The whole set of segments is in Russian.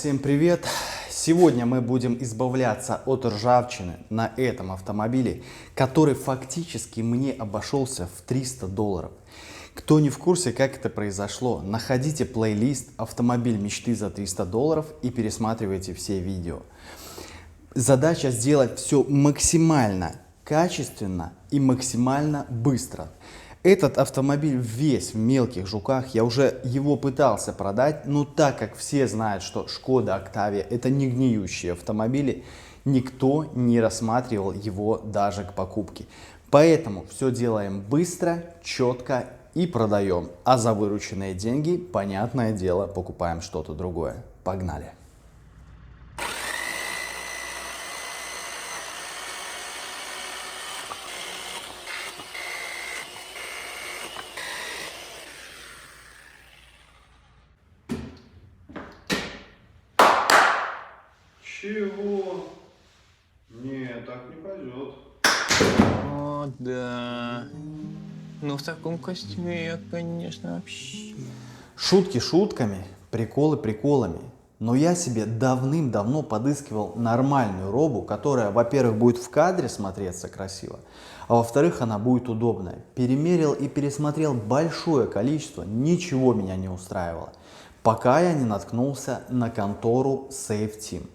Всем привет! Сегодня мы будем избавляться от ржавчины на этом автомобиле, который фактически мне обошелся в $300. Кто не в курсе, как это произошло, находите плейлист «Автомобиль мечты за $300» и пересматривайте все видео. Задача сделать все максимально качественно и максимально быстро. Этот автомобиль весь в мелких жуках, я уже его пытался продать, но так как все знают, что Шкода Октавия это не гниющие автомобили, никто не рассматривал его даже к покупке. Поэтому все делаем быстро, четко и продаем. А за вырученные деньги, понятное дело, покупаем что-то другое. Погнали! Чего? Нет, так не пойдет. О, да. Ну, в таком костюме я, конечно, вообще... Шутки шутками, приколы приколами. Но я себе давным-давно подыскивал нормальную робу, которая, во-первых, будет в кадре смотреться красиво, а во-вторых, она будет удобная. Перемерил и пересмотрел большое количество, ничего меня не устраивало, пока я не наткнулся на контору SafeTeam.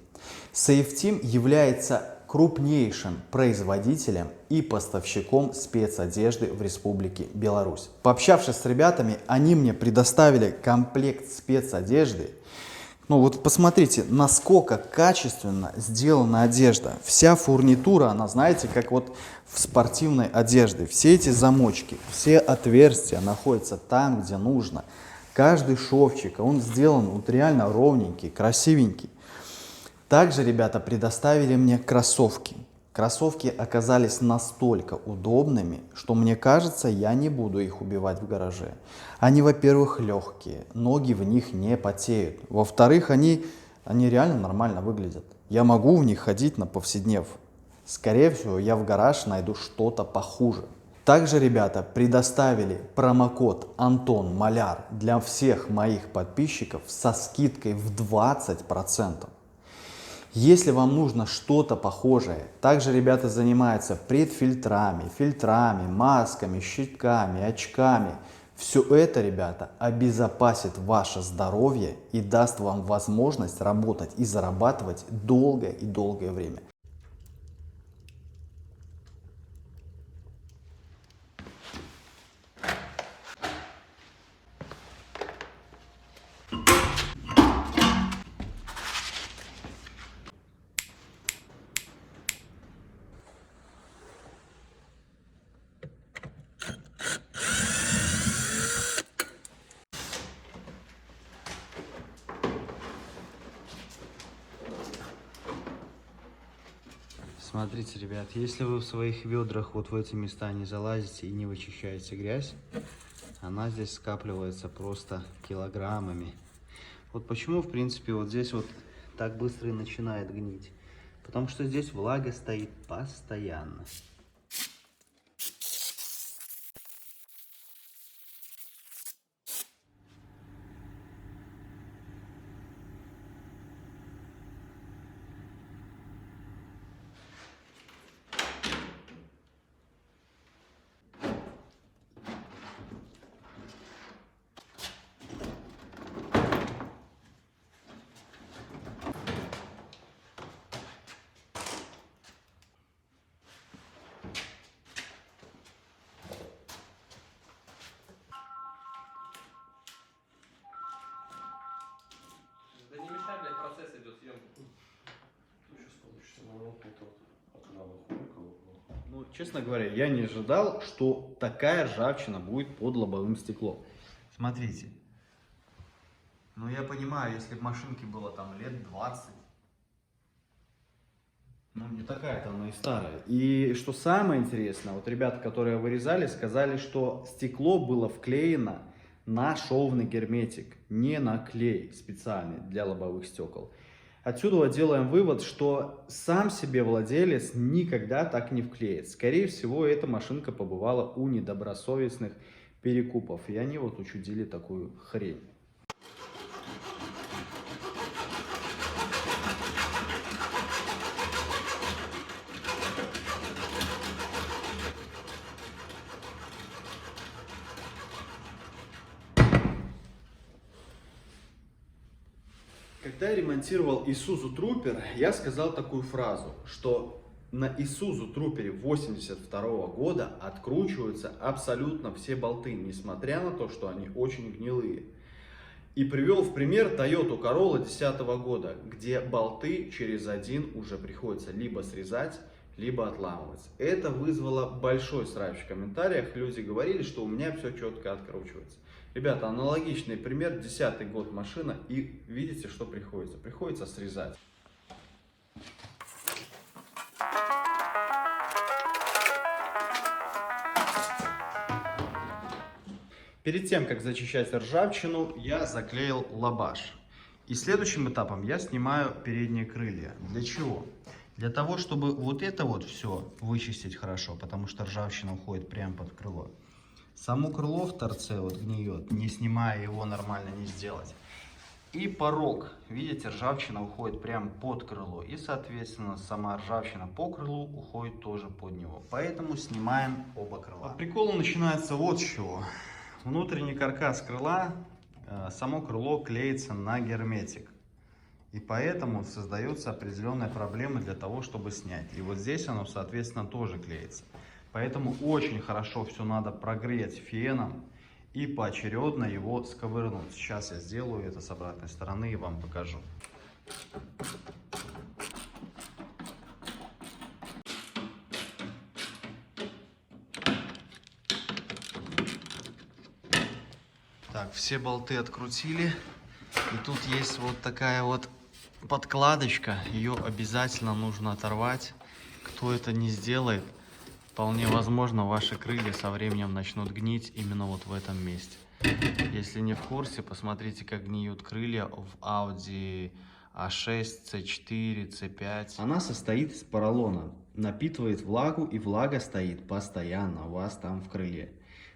SafeTeam является крупнейшим производителем и поставщиком спецодежды в Республике Беларусь. Пообщавшись с ребятами, они мне предоставили комплект спецодежды. Ну вот посмотрите, насколько качественно сделана одежда. Вся фурнитура, она, знаете, как вот в спортивной одежде. Все эти замочки, все отверстия находятся там, где нужно. Каждый шовчик, он сделан вот реально ровненький, красивенький. Также ребята предоставили мне кроссовки. Кроссовки оказались настолько удобными, что мне кажется, я не буду их убивать в гараже. Они, во-первых, легкие, ноги в них не потеют. Во-вторых, они реально нормально выглядят. Я могу в них ходить на повседнев. Скорее всего, я в гараж найду что-то похуже. Также ребята предоставили промокод Антон Маляр для всех моих подписчиков со скидкой в 20%. Если вам нужно что-то похожее, также ребята занимаются предфильтрами, фильтрами, масками, щитками, очками. Все это, ребята, обезопасит ваше здоровье и даст вам возможность работать и зарабатывать долгое и долгое время. Смотрите, ребят, если вы в своих ведрах вот в эти места не залазите и не вычищаете грязь, она здесь скапливается просто килограммами. Вот почему, в принципе, вот здесь вот так быстро и начинает гнить. Потому что здесь влага стоит постоянно. Да не мешай, блядь, процесс идет съемки. Ну, честно говоря, я не ожидал, что такая ржавчина будет под лобовым стеклом. Смотрите. Ну, я понимаю, если бы машинке было там лет 20, ну, не такая-то она и старая. И что самое интересное, вот ребята, которые вырезали, сказали, что стекло было вклеено на шовный герметик, не на клей специальный для лобовых стекол. Отсюда делаем вывод, что сам себе владелец никогда так не вклеит. Скорее всего, эта машинка побывала у недобросовестных перекупов, и они вот учудили такую хрень. Когда я ремонтировал Isuzu Trooper, я сказал такую фразу, что на Isuzu Trooper 82 года откручиваются абсолютно все болты, несмотря на то, что они очень гнилые. И привел в пример Toyota Corolla 2010 года, где болты через один уже приходится либо срезать, либо отламывать. Это вызвало большой срач в комментариях. Люди говорили, что у меня все четко откручивается. Ребята, аналогичный пример, 10-й год машина, и видите, что приходится? Приходится срезать. Перед тем, как зачищать ржавчину, я заклеил лабаш. И следующим этапом я снимаю передние крылья. Для чего? Для того, чтобы вот это вот все вычистить хорошо, потому что ржавчина уходит прямо под крыло. Само крыло в торце вот гниет, не снимая его нормально не сделать. И порог, видите, ржавчина уходит прямо под крыло. И, соответственно, сама ржавчина по крылу уходит тоже под него. Поэтому снимаем оба крыла. Прикол начинается вот с чего. Внутренний каркас крыла, само крыло клеится на герметик. И поэтому создаются определенные проблемы для того, чтобы снять. И вот здесь оно, соответственно, тоже клеится. Поэтому очень хорошо все надо прогреть феном и поочередно его сковырнуть. Сейчас я сделаю это с обратной стороны и вам покажу. Так, все болты открутили. И тут есть вот такая вот подкладочка. Ее обязательно нужно оторвать. Кто это не сделает, вполне возможно, ваши крылья со временем начнут гнить именно вот в этом месте. Если не в курсе, посмотрите, как гниют крылья в Audi A6, C4, C5. Она состоит из поролона, напитывает влагу, и влага стоит постоянно у вас там в крыле.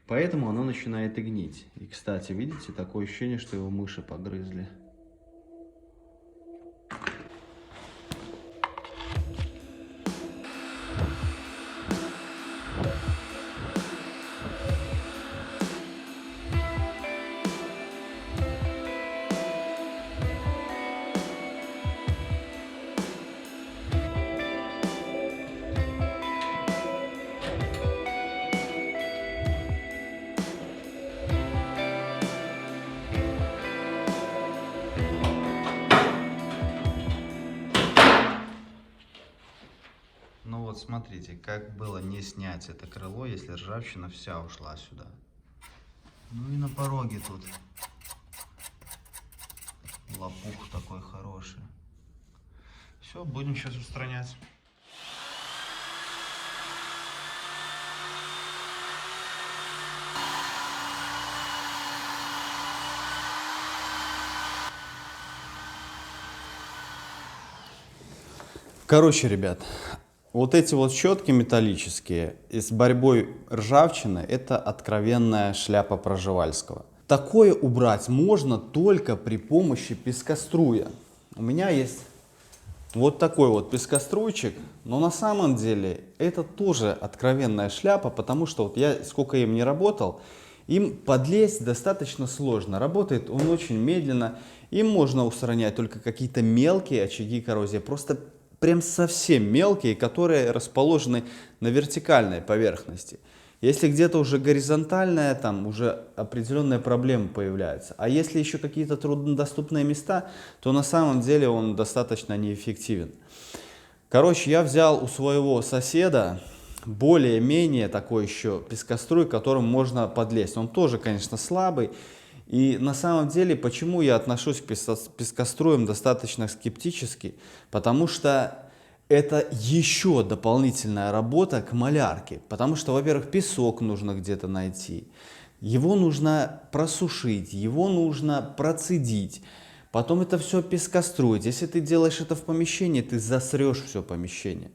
Поэтому оно начинает и гнить. И, кстати, видите, такое ощущение, что его мыши погрызли. Ну вот смотрите, как было не снять это крыло, если ржавчина вся ушла сюда. Ну и на пороге тут лопух такой хороший. Все, будем сейчас устранять. Короче, ребят, вот эти вот щетки металлические с борьбой ржавчины — это откровенная шляпа Проживальского. Такое убрать можно только при помощи пескоструя. У меня есть вот такой вот пескоструйчик, но на самом деле это тоже откровенная шляпа, потому что вот я сколько им не работал, им подлезть достаточно сложно. Работает он очень медленно, им можно устранять только какие-то мелкие очаги коррозии, просто прям совсем мелкие, которые расположены на вертикальной поверхности. Если где-то уже горизонтальная, там уже определенные проблемы появляются. А если еще какие-то труднодоступные места, то на самом деле он достаточно неэффективен. Короче, я взял у своего соседа более-менее такой еще пескоструй, к которому можно подлезть. Он тоже, конечно, слабый. И на самом деле, почему я отношусь к пескоструям достаточно скептически? Потому что это еще дополнительная работа к малярке. Потому что, во-первых, песок нужно где-то найти. Его нужно просушить, его нужно процедить. Потом это все пескоструить. Если ты делаешь это в помещении, ты засрешь все помещение.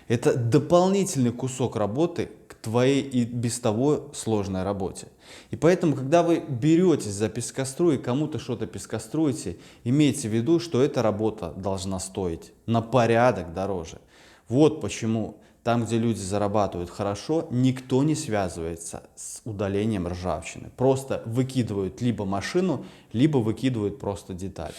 Это дополнительный кусок работы к твоей и без того сложной работе. И поэтому, когда вы беретесь за пескоструй и кому-то что-то пескоструете, имейте в виду, что эта работа должна стоить на порядок дороже. Вот почему там, где люди зарабатывают хорошо, никто не связывается с удалением ржавчины. Просто выкидывают либо машину, либо выкидывают просто деталь.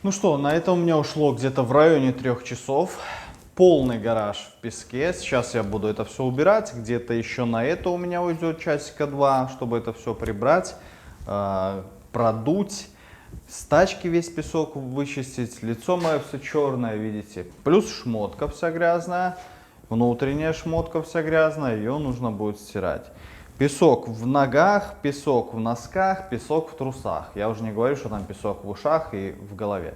Ну что, на это у меня ушло где-то в районе 3 часов. Полный гараж в песке. Сейчас я буду это все убирать. Где-то еще на это у меня уйдет часика 2, чтобы это все прибрать, продуть. С тачки весь песок вычистить. Лицо мое все черное, видите. Плюс шмотка вся грязная. Внутренняя шмотка вся грязная. Ее нужно будет стирать. Песок в ногах, песок в носках, песок в трусах. Я уже не говорю, что там песок в ушах и в голове.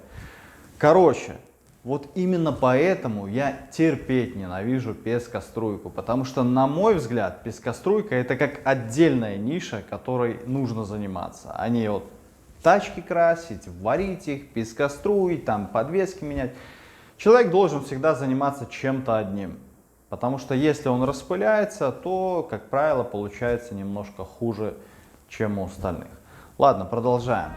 Короче, вот именно поэтому я терпеть ненавижу пескоструйку. Потому что, на мой взгляд, пескоструйка это как отдельная ниша, которой нужно заниматься. А не вот тачки красить, варить их, пескоструить, там подвески менять. Человек должен всегда заниматься чем-то одним. Потому что если он распыляется, то, как правило, получается немножко хуже, чем у остальных. Ладно, продолжаем.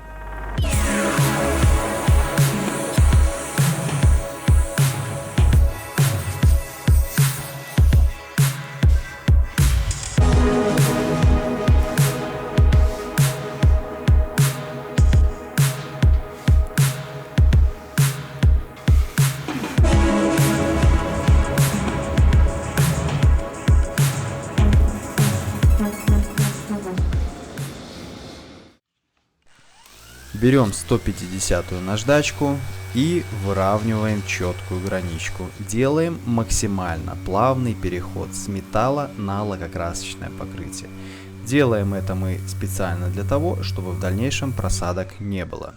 Берем 150-ю наждачку и выравниваем четкую граничку. Делаем максимально плавный переход с металла на лакокрасочное покрытие. Делаем это мы специально для того, чтобы в дальнейшем просадок не было.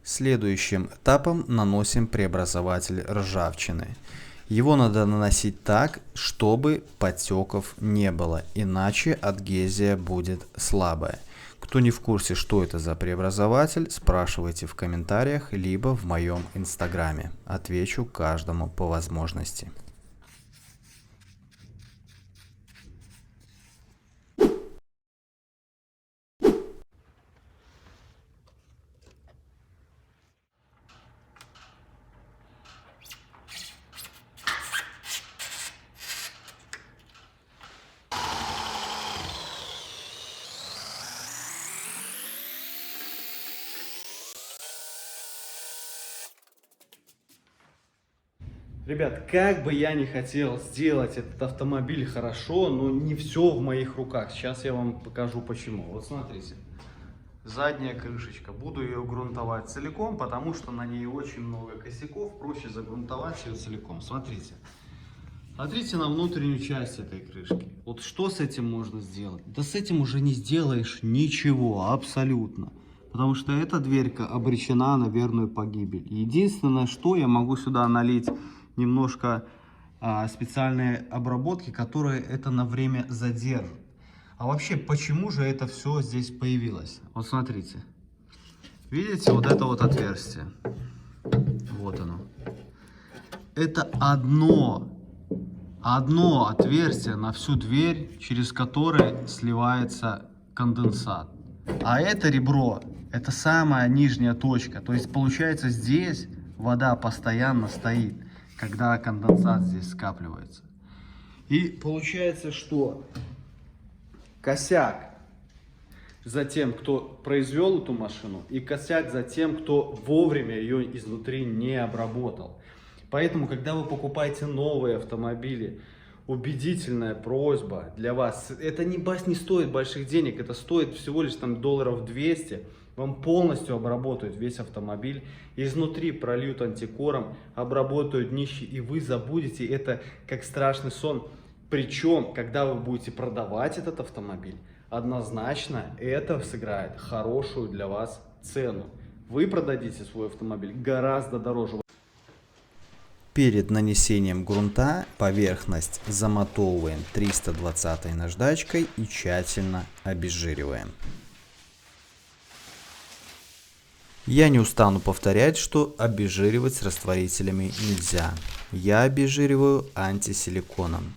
Следующим этапом наносим преобразователь ржавчины. Его надо наносить так, чтобы потеков не было, иначе адгезия будет слабая. Кто не в курсе, что это за преобразователь, спрашивайте в комментариях, либо в моем инстаграме. Отвечу каждому по возможности. Ребят, как бы я не хотел сделать этот автомобиль хорошо, но не все в моих руках. Сейчас я вам покажу почему. Вот смотрите. Задняя крышечка. Буду ее грунтовать целиком, потому что на ней очень много косяков. Проще загрунтовать ее целиком. Смотрите. Смотрите на внутреннюю часть этой крышки. Вот что с этим можно сделать? Да с этим уже не сделаешь ничего, абсолютно. Потому что эта дверька обречена на верную погибель. Единственное, что я могу сюда налить немножко специальные обработки, которые это на время задержат. А вообще, почему же это все здесь появилось? Вот смотрите. Видите вот это вот отверстие? Вот оно. Это одно отверстие на всю дверь, через которое сливается конденсат. А это ребро, это самая нижняя точка. То есть получается здесь вода постоянно стоит, когда конденсат здесь скапливается. И получается, что косяк за тем, кто произвел эту машину, и косяк за тем, кто вовремя ее изнутри не обработал. Поэтому, когда вы покупаете новые автомобили, убедительная просьба для вас, это не стоит больших денег, это стоит всего лишь там долларов 200, вам полностью обработают весь автомобиль, изнутри прольют антикором, обработают днище, и вы забудете это как страшный сон. Причем, когда вы будете продавать этот автомобиль, однозначно это сыграет хорошую для вас цену. Вы продадите свой автомобиль гораздо дороже. Перед нанесением грунта поверхность замотовываем 320 наждачкой и тщательно обезжириваем. Я не устану повторять, что обезжиривать с растворителями нельзя. Я обезжириваю антисиликоном.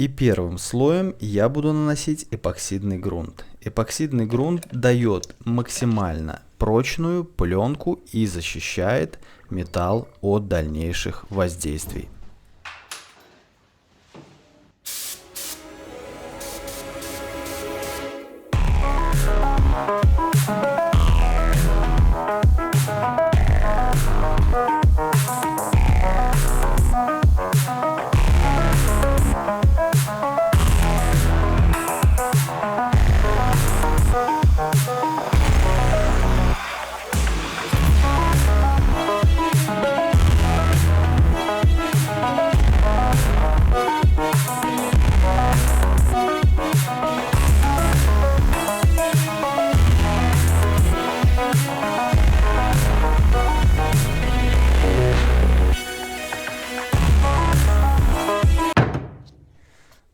И первым слоем я буду наносить эпоксидный грунт. Эпоксидный грунт дает максимально прочную пленку и защищает металл от дальнейших воздействий.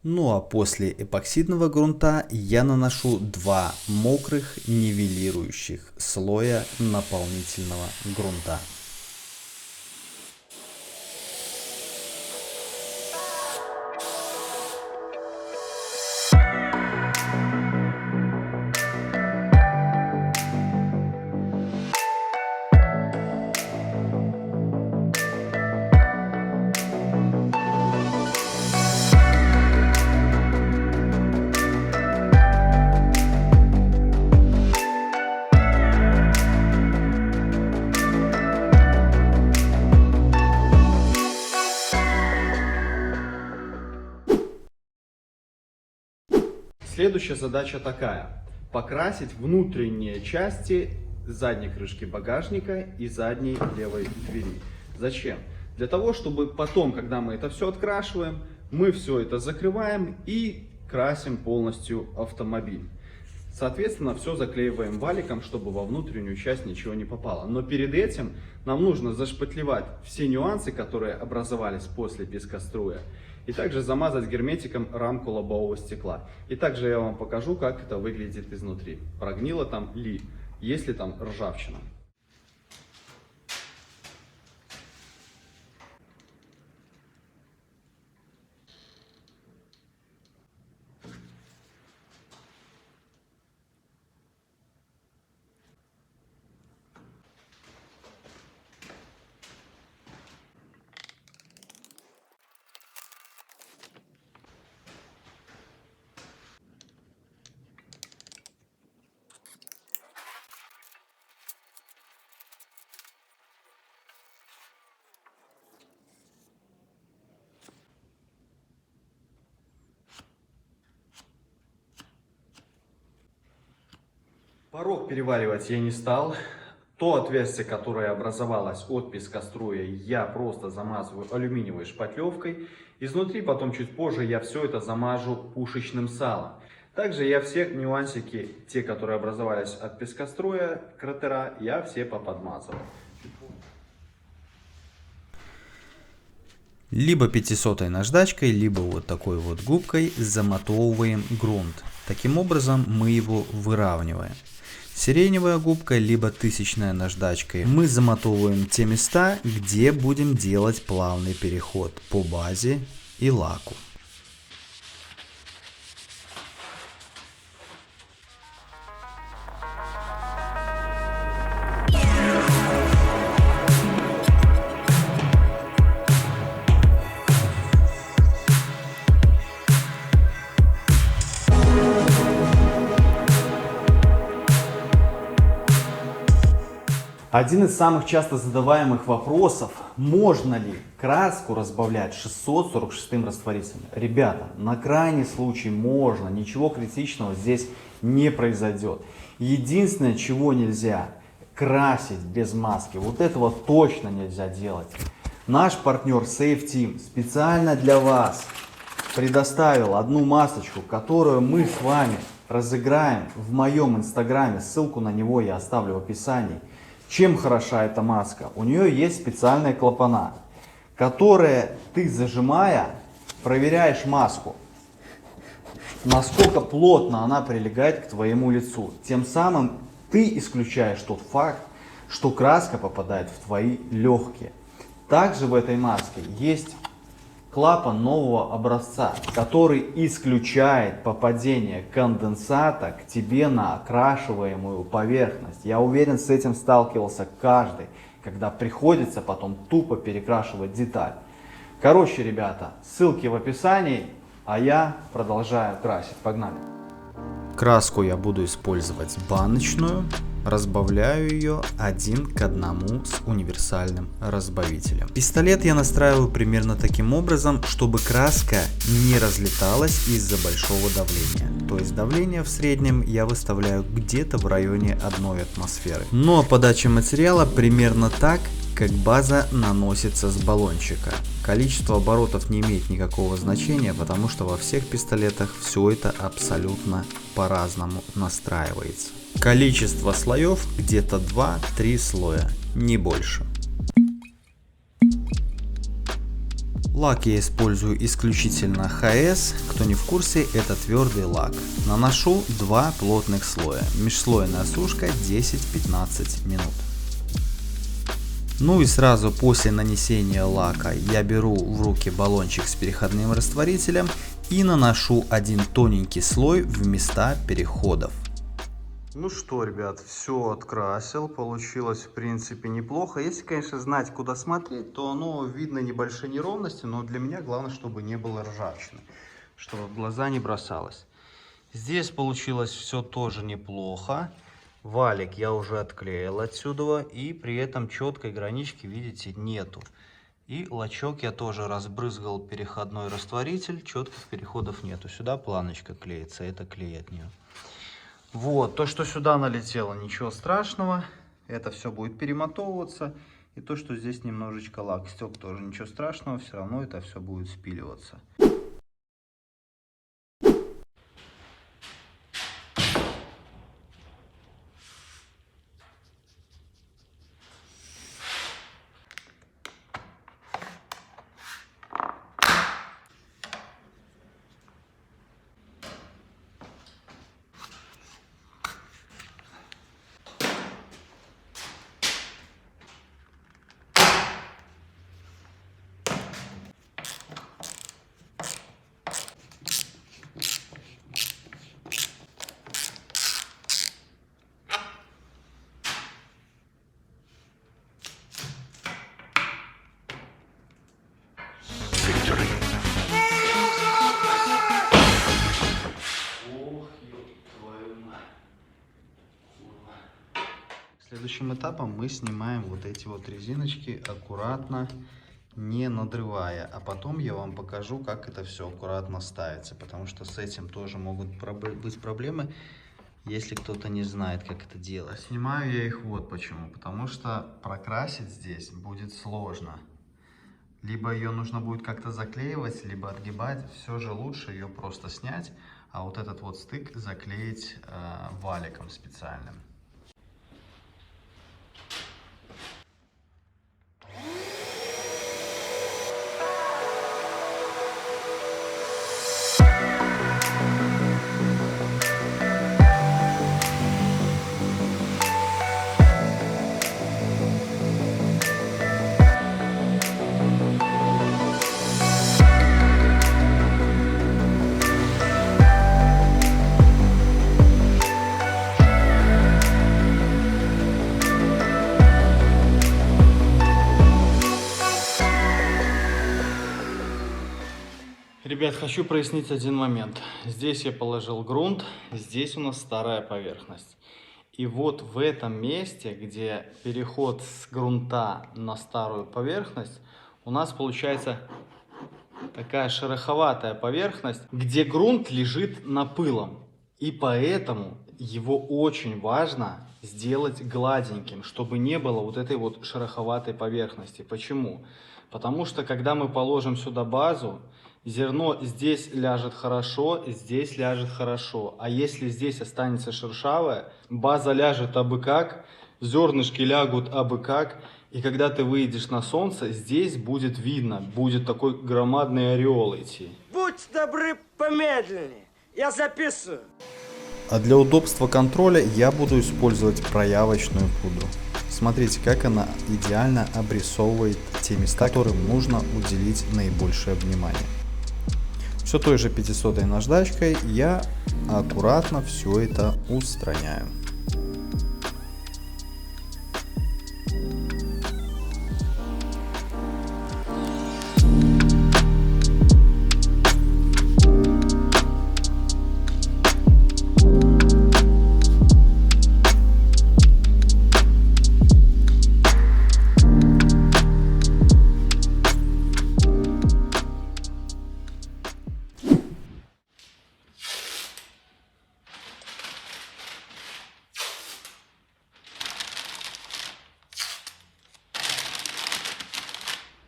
Ну а после эпоксидного грунта я наношу 2 мокрых нивелирующих слоя наполнительного грунта. Следующая задача такая: покрасить внутренние части задней крышки багажника и задней левой двери. Зачем? Для того, чтобы потом, когда мы это все открашиваем, мы все это закрываем и красим полностью автомобиль. Соответственно, все заклеиваем валиком, чтобы во внутреннюю часть ничего не попало. Но перед этим нам нужно зашпатлевать все нюансы, которые образовались после пескоструя. И также замазать герметиком рамку лобового стекла. И также я вам покажу, как это выглядит изнутри. Прогнило там ли, есть ли там ржавчина. Порог переваривать я не стал. То отверстие, которое образовалось от пескоструя, я просто замазываю алюминиевой шпатлевкой. Изнутри потом чуть позже я все это замажу пушечным салом. Также я все нюансики, те, которые образовались от пескоструя, кратера, я все поподмазываю. Либо 500-й наждачкой, либо вот такой вот губкой замотовываем грунт. Таким образом мы его выравниваем. Сиреневая губка, либо 1000-ная наждачкой мы замотовываем те места, где будем делать плавный переход по базе и лаку. Один из самых часто задаваемых вопросов: можно ли краску разбавлять 646-м растворителем? Ребята, на крайний случай можно, ничего критичного здесь не произойдет. Единственное, чего нельзя, красить без маски. Вот этого точно нельзя делать. Наш партнер Safe Team специально для вас предоставил одну масочку, которую мы с вами разыграем в моем инстаграме. Ссылку на него я оставлю в описании. Чем хороша эта маска? У нее есть специальные клапана, которые ты, зажимая, проверяешь маску, насколько плотно она прилегает к твоему лицу. Тем самым ты исключаешь тот факт, что краска попадает в твои легкие. Также в этой маске есть клапан нового образца, который исключает попадение конденсата к тебе на окрашиваемую поверхность. Я уверен, с этим сталкивался каждый, когда приходится потом тупо перекрашивать деталь. Короче, ребята, ссылки в описании, а я продолжаю красить. Погнали. Краску я буду использовать баночную, разбавляю ее 1 к 1 с универсальным разбавителем. Пистолет я настраиваю примерно таким образом, чтобы краска не разлеталась из-за большого давления. То есть давление в среднем я выставляю где-то в районе 1 атмосферы. Ну а подача материала примерно так, как база наносится с баллончика. Количество оборотов не имеет никакого значения, потому что во всех пистолетах все это абсолютно по-разному настраивается. Количество слоев где-то 2-3 слоя, не больше. Лак я использую исключительно ХС, кто не в курсе, это твердый лак. Наношу 2 плотных слоя, межслойная сушка 10-15 минут. Ну и сразу после нанесения лака я беру в руки баллончик с переходным растворителем и наношу один тоненький слой в места переходов. Ну что, ребят, все открасил, получилось в принципе неплохо. Если, конечно, знать, куда смотреть, то оно видно небольшие неровности, но для меня главное, чтобы не было ржавчины, чтобы в глаза не бросалось. Здесь получилось все тоже неплохо. Валик я уже отклеил отсюда, и при этом четкой гранички, видите, нету. И лачок я тоже разбрызгал переходной растворитель, четких переходов нету. Сюда планочка клеится, это клей от нее. Вот, то, что сюда налетело, ничего страшного. Это все будет перемотовываться. И то, что здесь немножечко лак стек, тоже ничего страшного. Все равно это все будет спиливаться. Следующим этапом мы снимаем вот эти вот резиночки аккуратно, не надрывая. А потом я вам покажу, как это все аккуратно ставится, потому что с этим тоже могут быть проблемы, если кто-то не знает, как это делать. Снимаю я их вот почему. Потому что прокрасить здесь будет сложно. Либо ее нужно будет как-то заклеивать, либо отгибать. Все же лучше ее просто снять, а вот этот вот стык заклеить валиком специальным. Ребят, хочу прояснить один момент. Здесь я положил грунт, здесь у нас старая поверхность. И вот в этом месте, где переход с грунта на старую поверхность, у нас получается такая шероховатая поверхность, где грунт лежит напылом. И поэтому его очень важно сделать гладеньким, чтобы не было вот этой вот шероховатой поверхности. Почему? Потому что когда мы положим сюда базу, зерно здесь ляжет хорошо, здесь ляжет хорошо. А если здесь останется шершавое, база ляжет абы как, зернышки лягут абы как. И когда ты выйдешь на солнце, здесь будет видно, будет такой громадный ореол идти. Будь добры, помедленнее, я записываю. А для удобства контроля я буду использовать проявочную пудру. Смотрите, как она идеально обрисовывает те места, которым нужно уделить наибольшее внимание. Все той же 500-й наждачкой я аккуратно все это устраняю.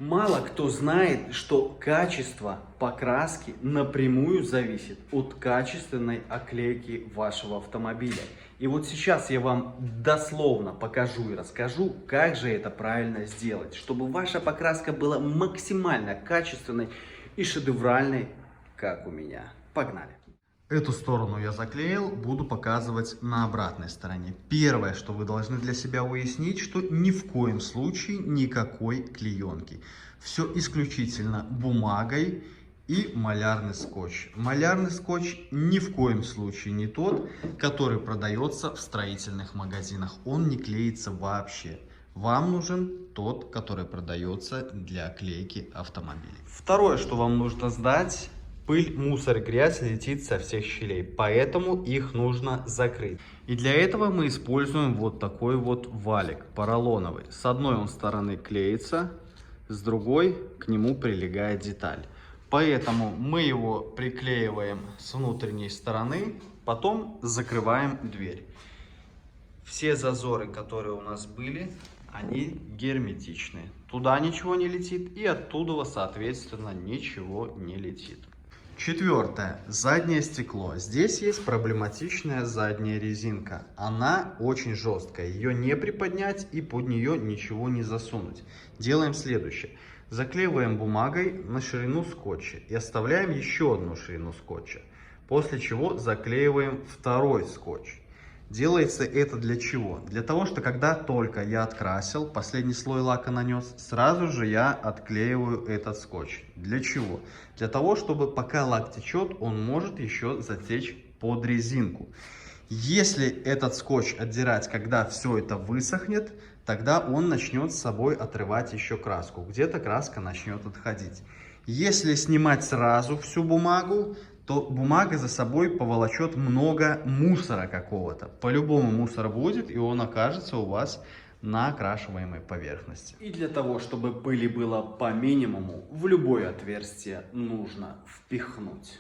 Мало кто знает, что качество покраски напрямую зависит от качественной оклейки вашего автомобиля. И вот сейчас я вам дословно покажу и расскажу, как же это правильно сделать, чтобы ваша покраска была максимально качественной и шедевральной, как у меня. Погнали! Эту сторону я заклеил, буду показывать на обратной стороне. Первое, что вы должны для себя уяснить, что ни в коем случае никакой клеенки. Все исключительно бумагой и малярный скотч. Малярный скотч ни в коем случае не тот, который продается в строительных магазинах. Он не клеится вообще. Вам нужен тот, который продается для клейки автомобилей. Второе, что вам нужно сдать. Пыль, мусор, грязь летит со всех щелей, поэтому их нужно закрыть. И для этого мы используем вот такой вот валик поролоновый. С одной он стороны клеится, с другой к нему прилегает деталь. Поэтому мы его приклеиваем с внутренней стороны, потом закрываем дверь. Все зазоры, которые у нас были, они герметичны. Туда ничего не летит и оттуда, соответственно, ничего не летит. Четвертое. Заднее стекло. Здесь есть проблематичная задняя резинка. Она очень жесткая. Ее не приподнять и под нее ничего не засунуть. Делаем следующее. Заклеиваем бумагой на ширину скотча и оставляем еще одну ширину скотча. После чего заклеиваем второй скотч. Делается это для чего? Для того, что когда только я открасил, последний слой лака нанес, сразу же я отклеиваю этот скотч. Для чего? Для того, чтобы пока лак течет, он может еще затечь под резинку. Если этот скотч отдирать, когда все это высохнет, тогда он начнет с собой отрывать еще краску. Где-то краска начнет отходить. Если снимать сразу всю бумагу, то бумага за собой поволочет много мусора какого-то. По-любому мусор будет, и он окажется у вас на окрашиваемой поверхности. И для того, чтобы пыли было по минимуму, в любое отверстие нужно впихнуть.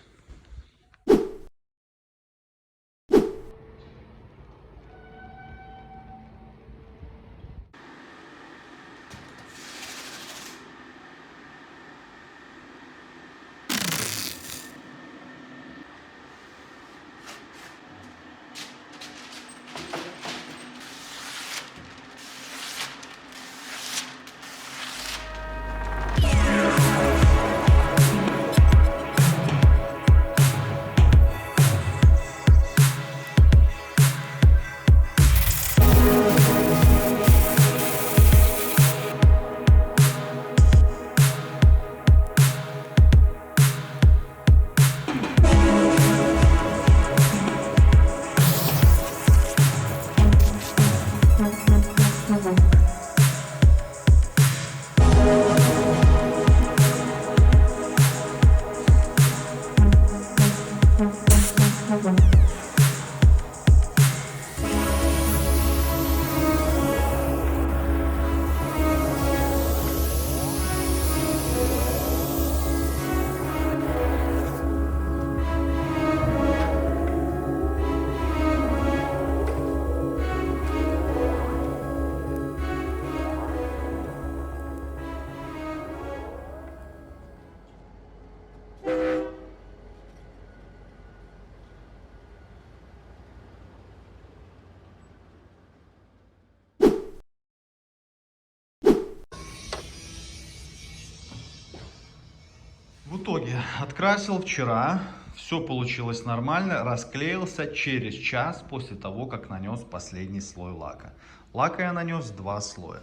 В итоге открасил вчера, все получилось нормально, расклеился через час после того, как нанес последний слой лака. Лака я нанес 2 слоя.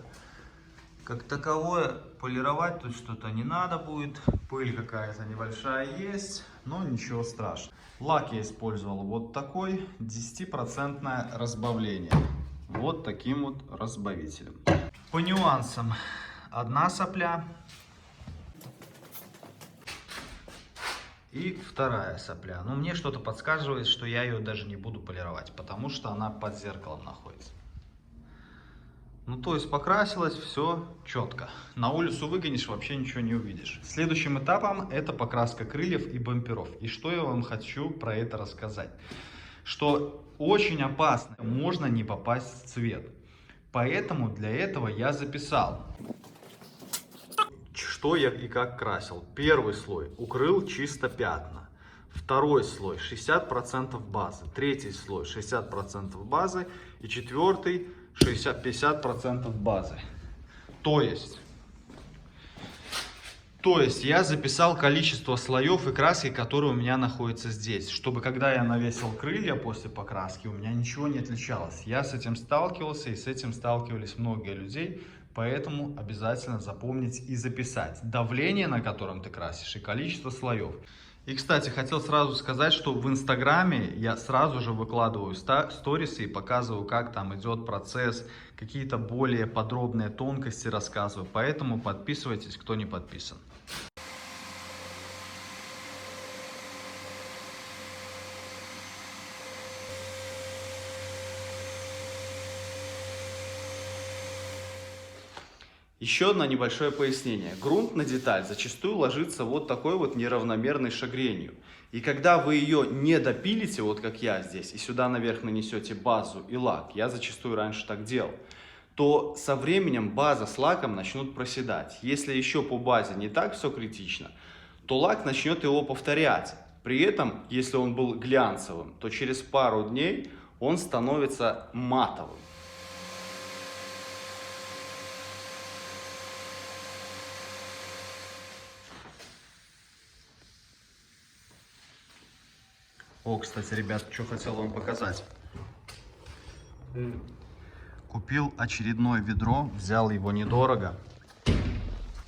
Как таковое полировать тут что-то не надо будет. Пыль какая-то небольшая есть, но ничего страшного. Лак я использовал вот такой, 10% разбавление. Вот таким вот разбавителем. По нюансам. Одна сопля и вторая сопля. Но мне что-то подсказывает, что я ее даже не буду полировать, потому что она под зеркалом находится. Ну, то есть покрасилось, все четко. На улицу выгонишь, вообще ничего не увидишь. Следующим этапом это покраска крыльев и бамперов. И что я вам хочу про это рассказать? Что очень опасно, можно не попасть в цвет. Поэтому для этого я записал, что я и как красил. Первый слой укрыл чисто пятна. Второй слой 60% базы. Третий слой 60% базы. И четвертый 50% базы. То есть я записал количество слоев и краски, которые у меня находятся здесь, чтобы когда я навесил крылья после покраски, у меня ничего не отличалось. Я с этим сталкивался, и с этим сталкивались многие людей, поэтому обязательно запомнить и записать давление, на котором ты красишь, и количество слоев. И, кстати, хотел сразу сказать, что в Инстаграме я сразу же выкладываю сторисы и показываю, как там идет процесс, какие-то более подробные тонкости рассказываю. Поэтому подписывайтесь, кто не подписан. Еще одно небольшое пояснение. Грунт на деталь зачастую ложится вот такой вот неравномерной шагренью. И когда вы ее не допилите, вот как я здесь, и сюда наверх нанесете базу и лак, я зачастую раньше так делал, то со временем база с лаком начнут проседать. Если еще по базе не так все критично, то лак начнет его повторять. При этом, если он был глянцевым, то через пару дней он становится матовым. О, кстати, ребят, что хотел вам показать. Купил очередное ведро, взял его недорого.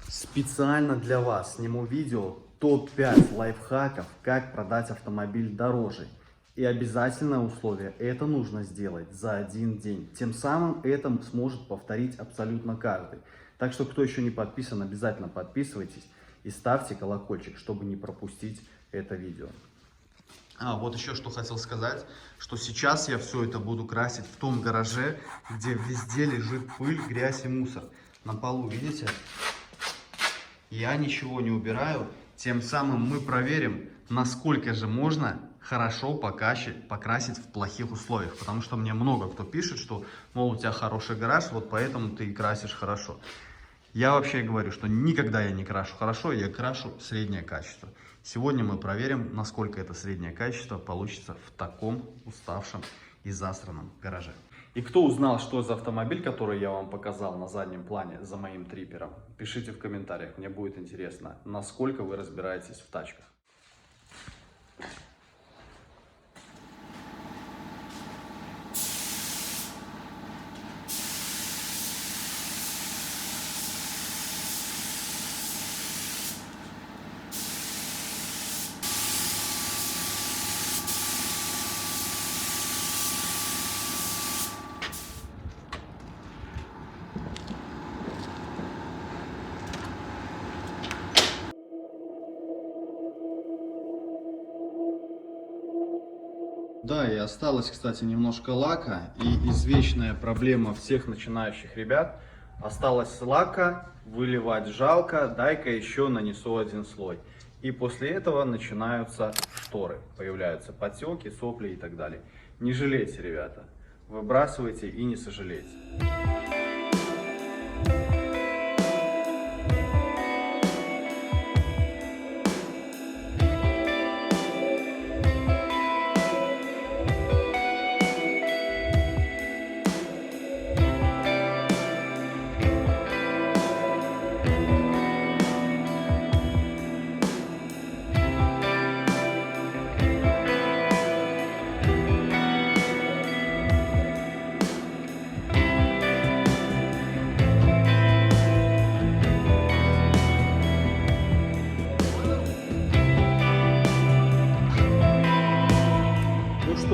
Специально для вас сниму видео топ-5 лайфхаков, как продать автомобиль дороже. И обязательное условие, это нужно сделать за один день. Тем самым это сможет повторить абсолютно каждый. Так что, кто еще не подписан, обязательно подписывайтесь и ставьте колокольчик, чтобы не пропустить это видео. Вот еще что хотел сказать, что сейчас я все это буду красить в том гараже, где везде лежит пыль, грязь и мусор. На полу, видите? Я ничего не убираю, тем самым мы проверим, насколько же можно хорошо покрасить в плохих условиях. Потому что мне много кто пишет, что, мол, у тебя хороший гараж, вот поэтому ты и красишь хорошо. Я вообще говорю, что никогда я не крашу хорошо, я крашу среднее качество. Сегодня мы проверим, насколько это среднее качество получится в таком уставшем и засранном гараже. И кто узнал, что за автомобиль, который я вам показал на заднем плане за моим трипером, пишите в комментариях, мне будет интересно, насколько вы разбираетесь в тачках. Да, и осталось, кстати, немножко лака. И извечная проблема всех начинающих ребят. Осталось лака, выливать жалко, дай-ка еще нанесу один слой. И после этого начинаются шторы. Появляются потеки, сопли и так далее. Не жалейте, ребята. Выбрасывайте и не сожалейте.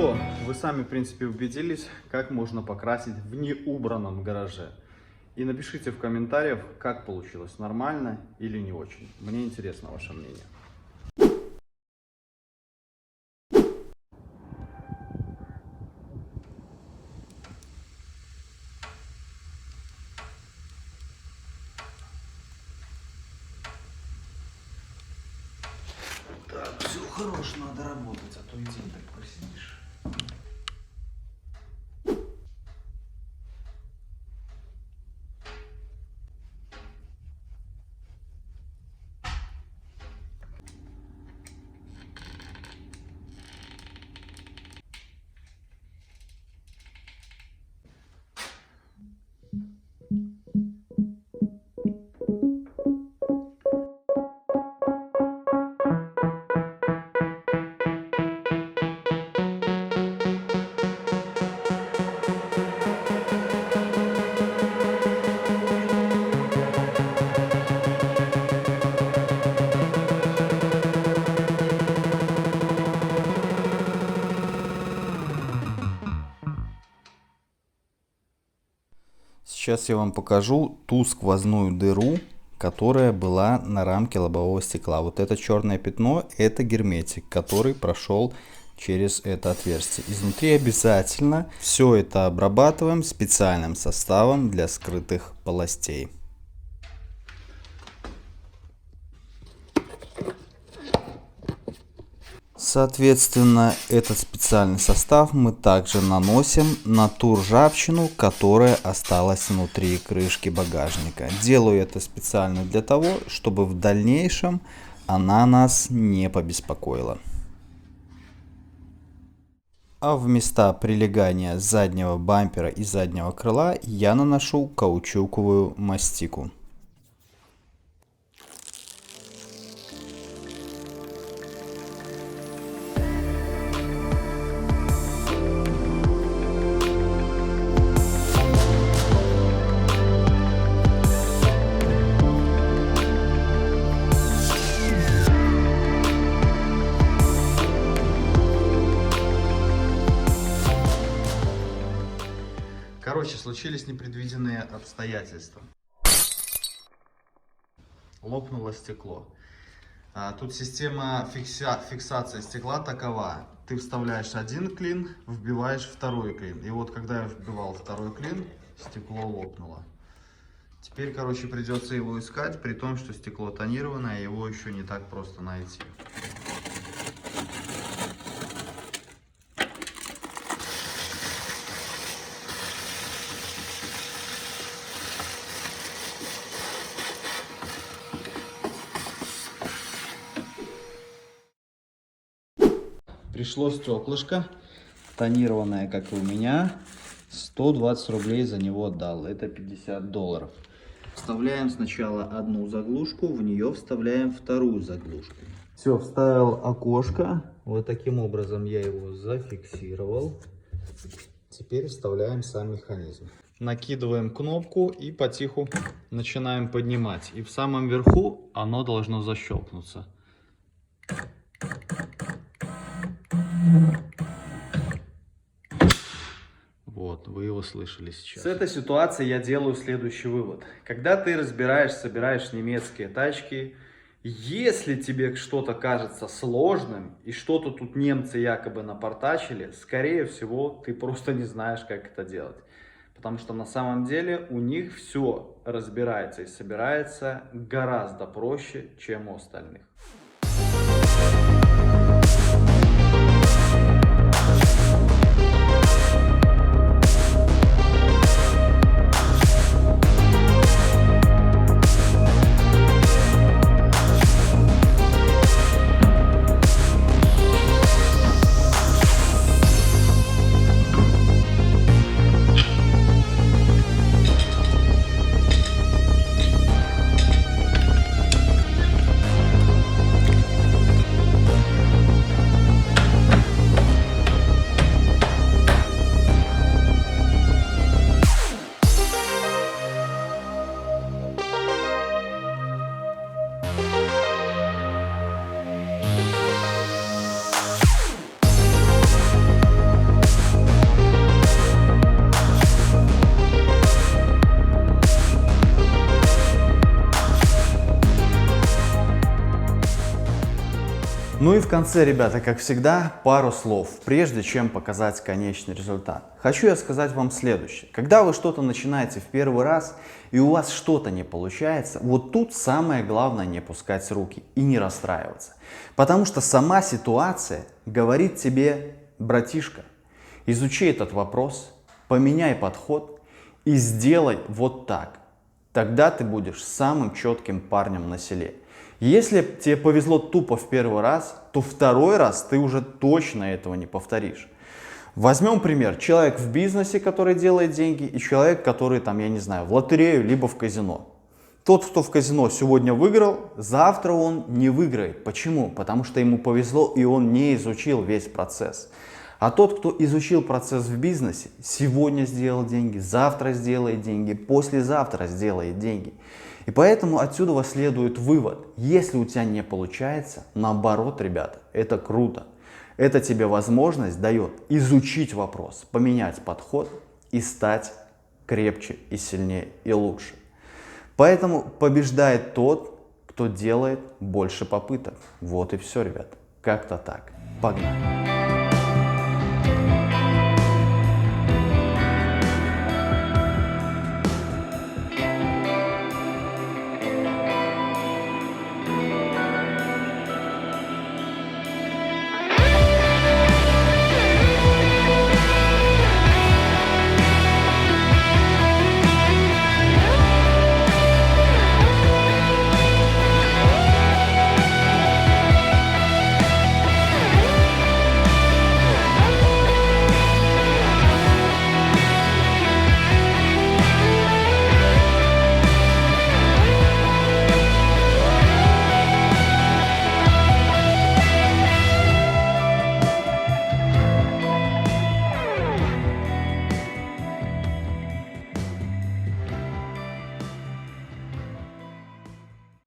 что, вы сами, в принципе, убедились, как можно покрасить в неубранном гараже. И напишите в комментариях, как получилось, нормально или не очень. Мне интересно ваше мнение. Так, все хорош, надо работать, а то и день так просидишь. Сейчас я вам покажу ту сквозную дыру, которая была на рамке лобового стекла. Вот это черное пятно, это герметик, который прошел через это отверстие. Изнутри обязательно все это обрабатываем специальным составом для скрытых полостей. Соответственно, этот специальный состав мы также наносим на ту ржавчину, которая осталась внутри крышки багажника. Делаю это специально для того, чтобы в дальнейшем она нас не побеспокоила. А в места прилегания заднего бампера и заднего крыла я наношу каучуковую мастику. Короче, случились непредвиденные обстоятельства. Лопнуло стекло. Тут система фиксации стекла такова. Ты вставляешь один клин, вбиваешь второй клин. И вот когда я вбивал второй клин, стекло лопнуло. Теперь, короче, придется его искать, при том, что стекло тонированное, его еще не так просто найти. Пришло стеклышко, тонированное, как и у меня. 120 рублей за него отдал, это $50. Вставляем сначала одну заглушку, в нее вставляем вторую заглушку. Все, вставил окошко, вот таким образом я его зафиксировал. Теперь вставляем сам механизм. Накидываем кнопку и потиху начинаем поднимать. И в самом верху оно должно защелкнуться. Вот, вы его слышали сейчас. С этой ситуации я делаю следующий вывод. Когда ты собираешь немецкие тачки, если тебе что-то кажется сложным и что-то тут немцы якобы напортачили, скорее всего, ты просто не знаешь, как это делать. Потому что на самом деле у них все разбирается и собирается гораздо проще, чем у остальных. Ну и в конце, ребята, как всегда, пару слов, прежде чем показать конечный результат. Хочу я сказать вам следующее. Когда вы что-то начинаете в первый раз, и у вас что-то не получается, вот тут самое главное не пускать руки и не расстраиваться. Потому что сама ситуация говорит тебе: братишка, изучи этот вопрос, поменяй подход и сделай вот так. Тогда ты будешь самым четким парнем на селе. Если тебе повезло тупо в первый раз, то второй раз ты уже точно этого не повторишь. Возьмем пример. Человек в бизнесе, который делает деньги, и человек, который там, я не знаю, в лотерею, либо в казино. Тот, кто в казино сегодня выиграл, завтра он не выиграет. Почему? Потому что ему повезло, и он не изучил весь процесс. А тот, кто изучил процесс в бизнесе, сегодня сделал деньги, завтра сделает деньги, послезавтра сделает деньги. И поэтому отсюда следует вывод: если у тебя не получается, наоборот, ребята, это круто. Это тебе возможность дает изучить вопрос, поменять подход и стать крепче и сильнее и лучше. Поэтому побеждает тот, кто делает больше попыток. Вот и все, ребята. Как-то так. Погнали.